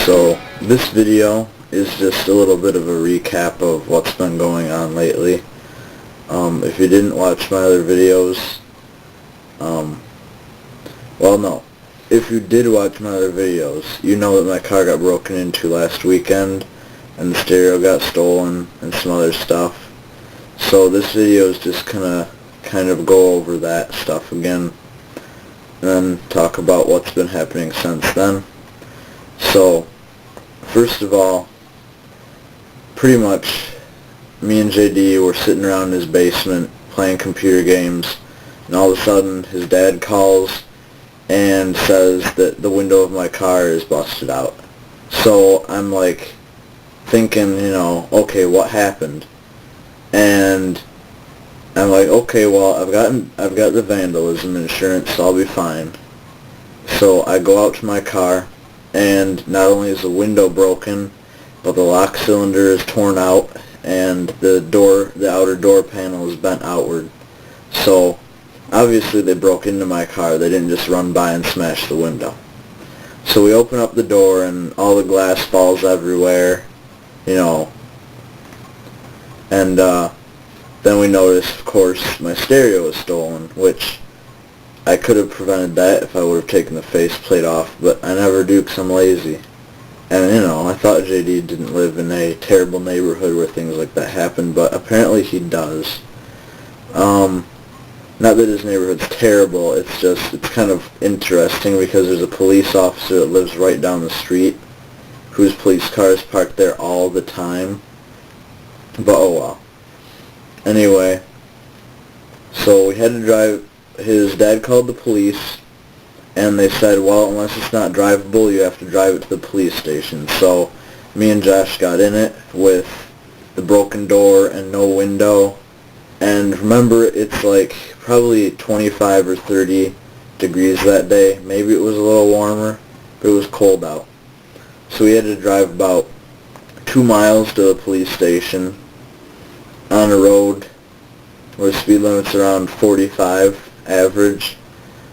So this video is just a little bit of a recap of what's been going on lately. If you didn't watch my other videos, well no, if you did watch my other videos, you know that my car got broken into last weekend and the stereo got stolen and some other stuff. So this video is just gonna kind of go over that stuff again and then talk about what's been happening since then. So, first of all, pretty much me and JD were sitting around in his basement playing computer games, and all of a sudden his dad calls and says that the window of my car is busted out. So I'm like thinking, okay, what happened? And I'm like, okay, well, I've got the vandalism insurance, so I'll be fine. So I go out to my car, and not only is the window broken, but the lock cylinder is torn out, and the outer door panel is bent outward. So obviously they broke into my car. They didn't just run by and smash the window. So we open up the door, and all the glass falls everywhere, and then we notice, of course, my stereo was stolen, which I could have prevented that if I would have taken the faceplate off, but I never do because I'm lazy. And, I thought JD didn't live in a terrible neighborhood where things like that happen, but apparently he does. Not that his neighborhood's terrible, it's kind of interesting because there's a police officer that lives right down the street whose police car is parked there all the time. But oh well. Anyway, so we had to drive. His dad called the police, and they said, well, unless it's not drivable, you have to drive it to the police station. So me and Josh got in it with the broken door and no window. And remember, it's like probably 25 or 30 degrees that day. Maybe it was a little warmer, but it was cold out. So we had to drive about 2 miles to the police station on a road where the speed limit's around 45 average.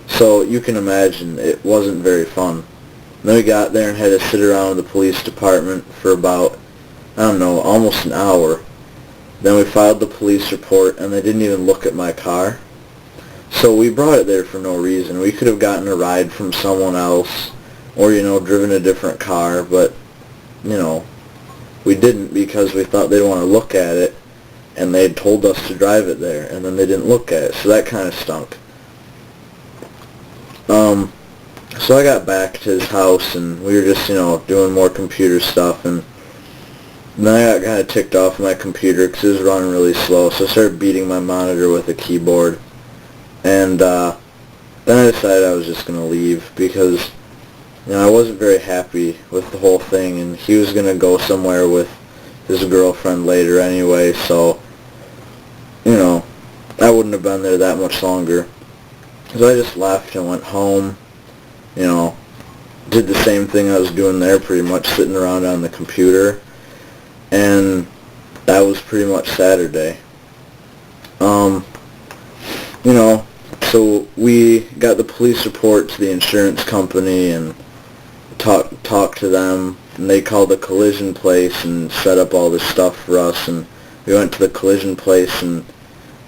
So you can imagine it wasn't very fun. And then we got there and had to sit around with the police department for about, almost an hour. Then we filed the police report, and they didn't even look at my car. So we brought it there for no reason. We could have gotten a ride from someone else or, driven a different car, but, we didn't because we thought they'd want to look at it, and they had told us to drive it there, and then they didn't look at it, so that kind of stunk. So I got back to his house, and we were just, doing more computer stuff, and then I got kind of ticked off my computer because it was running really slow, so I started beating my monitor with a keyboard, and then I decided I was just going to leave because, I wasn't very happy with the whole thing, and he was going to go somewhere with his girlfriend later anyway, so, I wouldn't have been there that much longer. So I just left and went home, did the same thing I was doing there, pretty much sitting around on the computer, and that was pretty much Saturday. So we got the police report to the insurance company and talked to them, and they called the collision place and set up all this stuff for us, and we went to the collision place, and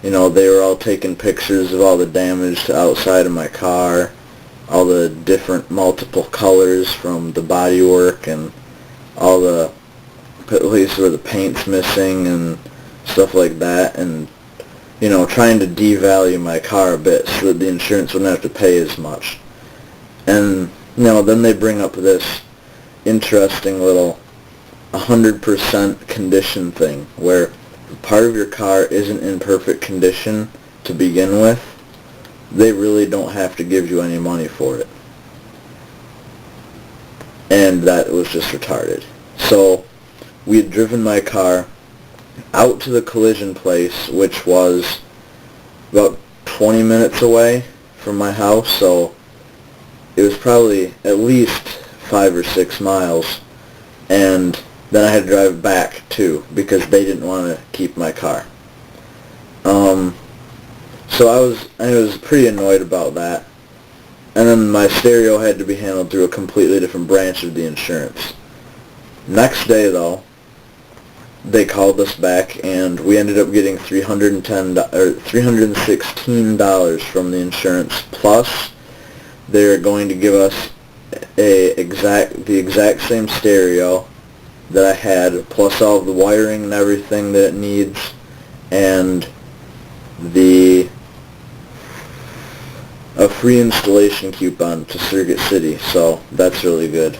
they were all taking pictures of all the damage to outside of my car, all the different multiple colors from the bodywork, and all the places where the paint's missing and stuff like that, and trying to devalue my car a bit so that the insurance wouldn't have to pay as much. And then they bring up this interesting little 100% condition thing where if part of your car isn't in perfect condition to begin with, they really don't have to give you any money for it. And that was just retarded. So we had driven my car out to the collision place, which was about 20 minutes away from my house, so it was probably at least 5 or 6 miles, and then I had to drive back too because they didn't want to keep my car. So I was pretty annoyed about that. And then my stereo had to be handled through a completely different branch of the insurance. Next day, though, they called us back, and we ended up getting $316 from the insurance. Plus, they're going to give us the exact same stereo that I had, plus all of the wiring and everything that it needs, and a free installation coupon to Circuit City. So that's really good.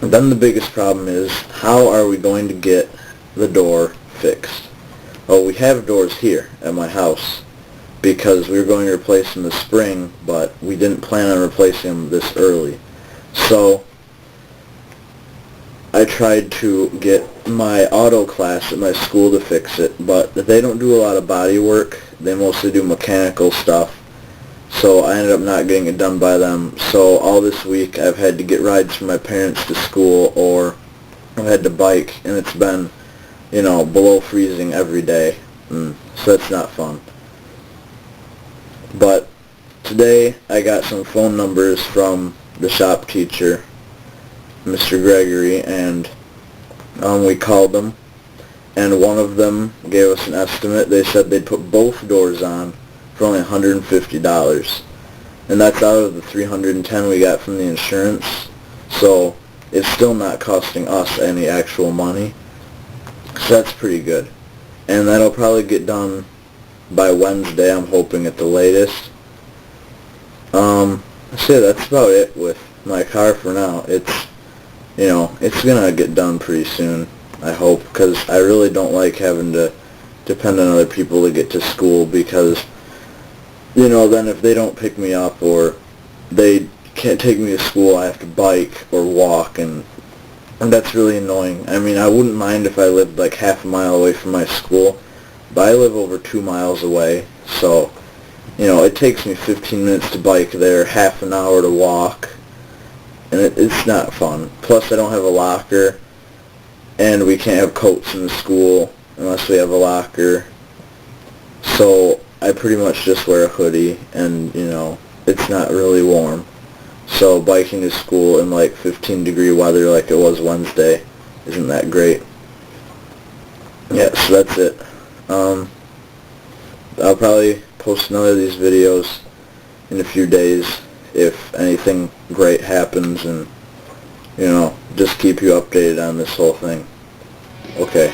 Then the biggest problem is, how are we going to get the door fixed? Oh, we have doors here at my house because we were going to replace them this spring, but we didn't plan on replacing them this early. So I tried to get my auto class at my school to fix it, but they don't do a lot of body work. They mostly do mechanical stuff. So I ended up not getting it done by them. So all this week I've had to get rides from my parents to school, or I've had to bike, and it's been, below freezing every day. So that's not fun. But today I got some phone numbers from the shop teacher, Mr. Gregory, and we called them, and one of them gave us an estimate. They said they'd put both doors on for only $150, and that's out of the $310 we got from the insurance, so it's still not costing us any actual money, so that's pretty good. And that'll probably get done by Wednesday, I'm hoping, at the latest. So yeah, that's about it with my car for now. It's gonna get done pretty soon, I hope, because I really don't like having to depend on other people to get to school, because then if they don't pick me up or they can't take me to school, I have to bike or walk, and that's really annoying. I mean, I wouldn't mind if I lived like half a mile away from my school, but I live over 2 miles away, so, it takes me 15 minutes to bike there, half an hour to walk, and it's not fun. Plus, I don't have a locker, and we can't have coats in the school unless we have a locker, so I pretty much just wear a hoodie, and, it's not really warm. So biking to school in like 15-degree weather like it was Wednesday isn't that great. Yeah, so that's it. I'll probably post another of these videos in a few days if anything great happens, and, just keep you updated on this whole thing. Okay.